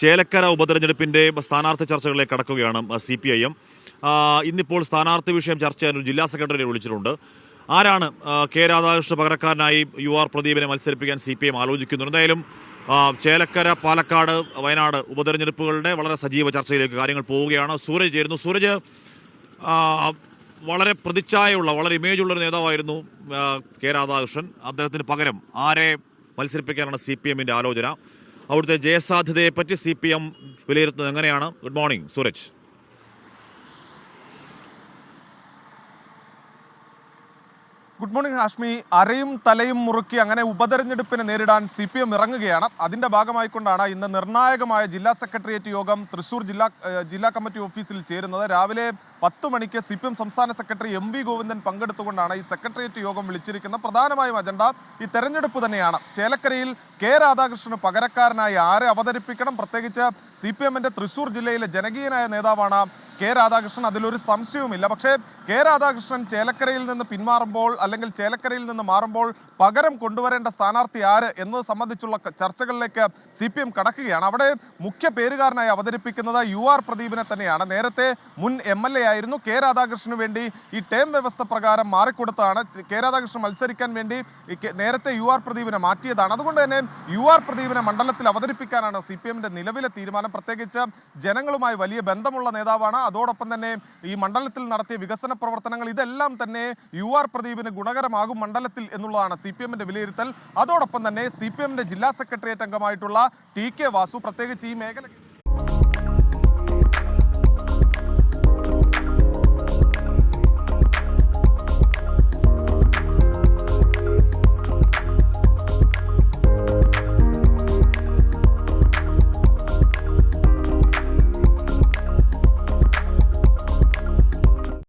ചേലക്കര ഉപതെരഞ്ഞെടുപ്പിന്റെ സ്ഥാനാർത്ഥി ചർച്ചകളിലേക്ക് കടക്കുകയാണ് CPIM. ഇന്നിപ്പോൾ സ്ഥാനാർത്ഥി വിഷയം ചർച്ച ചെയ്യാൻ ഒരു ജില്ലാ സെക്രട്ടറിയെ വിളിച്ചിട്ടുണ്ട്. ആരാണ് കെ രാധാകൃഷ്ണ പകരക്കാരനായി UR പ്രദീപിനെ മത്സരിപ്പിക്കാൻ CPIM ആലോചിക്കുന്നു? എന്തായാലും ചേലക്കര, പാലക്കാട്, വയനാട് ഉപതെരഞ്ഞെടുപ്പുകളുടെ വളരെ സജീവ ചർച്ചയിലേക്ക് കാര്യങ്ങൾ പോവുകയാണ്. സൂരജ് ചേരുന്നു. സൂരജ്, വളരെ പ്രതിച്ഛായുള്ള, വളരെ ഇമേജുള്ളൊരു നേതാവായിരുന്നു കെ രാധാകൃഷ്ണൻ. അദ്ദേഹത്തിന് പകരം ആരെ മത്സരിപ്പിക്കാനാണ് CPIMന്റെ ആലോചന? അവിടുത്തെ ജയസാധ്യതയെപ്പറ്റി CPIM വിലയിരുത്തുന്നത് എങ്ങനെയാണ്? Good morning Sooraj. Good morning Hashmi. അരയും തലയും മുറുക്കി അങ്ങനെ ഉപതെരഞ്ഞെടുപ്പിനെ നേരിടാൻ CPIM ഇറങ്ങുകയാണ്. അതിന്റെ ഭാഗമായിക്കൊണ്ടാണ് ഇന്ന് നിർണായകമായ ജില്ലാ സെക്രട്ടേറിയറ്റ് യോഗം തൃശൂർ ജില്ലാ കമ്മിറ്റി ഓഫീസിൽ ചേരുന്നത്. രാവിലെ 10 മണിക്ക് CPIM സംസ്ഥാന സെക്രട്ടറി MV ഗോവിന്ദൻ പങ്കെടുത്തുകൊണ്ടാണ് ഈ സെക്രട്ടേറിയറ്റ് യോഗം വിളിച്ചിരിക്കുന്നത്. പ്രധാനമായും അജണ്ട ഈ തെരഞ്ഞെടുപ്പ് തന്നെയാണ്. ചേലക്കരയിൽ കെ രാധാകൃഷ്ണന് പകരക്കാരനായി ആരെ അവതരിപ്പിക്കണം? പ്രത്യേകിച്ച് CPIMന്റെ തൃശൂർ ജില്ലയിലെ ജനകീയനായ നേതാവാണ് കെ രാധാകൃഷ്ണൻ, അതിലൊരു സംശയവുമില്ല. പക്ഷേ കെ രാധാകൃഷ്ണൻ ചേലക്കരയിൽ നിന്ന് പിന്മാറുമ്പോൾ, അല്ലെങ്കിൽ ചേലക്കരയിൽ നിന്ന് മാറുമ്പോൾ പകരം കൊണ്ടുവരേണ്ട സ്ഥാനാർത്ഥി ആര് എന്നത് സംബന്ധിച്ചുള്ള ചർച്ചകളിലേക്ക് CPIM കടക്കുകയാണ്. അവിടെ മുഖ്യ പേരുകാരനായി അവതരിപ്പിക്കുന്നത് UR പ്രദീപിനെ തന്നെയാണ്. നേരത്തെ മുൻ MLA ആയിരുന്നു. കെ രാധാകൃഷ്ണന് വേണ്ടി ഈ ടേം വ്യവസ്ഥ പ്രകാരം മാറിക്കൊടുത്താണ്. കെ രാധാകൃഷ്ണൻ മത്സരിക്കാൻ വേണ്ടി നേരത്തെ UR പ്രദീപിനെ മാറ്റിയതാണ്. അതുകൊണ്ട് തന്നെ UR പ്രദീപിനെ മണ്ഡലത്തിൽ അവതരിപ്പിക്കാനാണ് CPIMന്റെ നിലവിലെ തീരുമാനം. പ്രത്യേകിച്ച് ജനങ്ങളുമായി വലിയ ബന്ധമുള്ള നേതാവാണ്. അതോടൊപ്പം തന്നെ ഈ മണ്ഡലത്തിൽ നടത്തിയ വികസന പ്രവർത്തനങ്ങൾ ഇതെല്ലാം തന്നെ UR പ്രദീപിന് ഗുണകരമാകും മണ്ഡലത്തിൽ എന്നുള്ളതാണ് CPIMന്റെ വിലയിരുത്തൽ. അതോടൊപ്പം തന്നെ CPIMന്റെ ജില്ലാ സെക്രട്ടേറിയറ്റ് അംഗമായിട്ടുള്ള TK വാസു, പ്രത്യേകിച്ച് ഈ മേഖല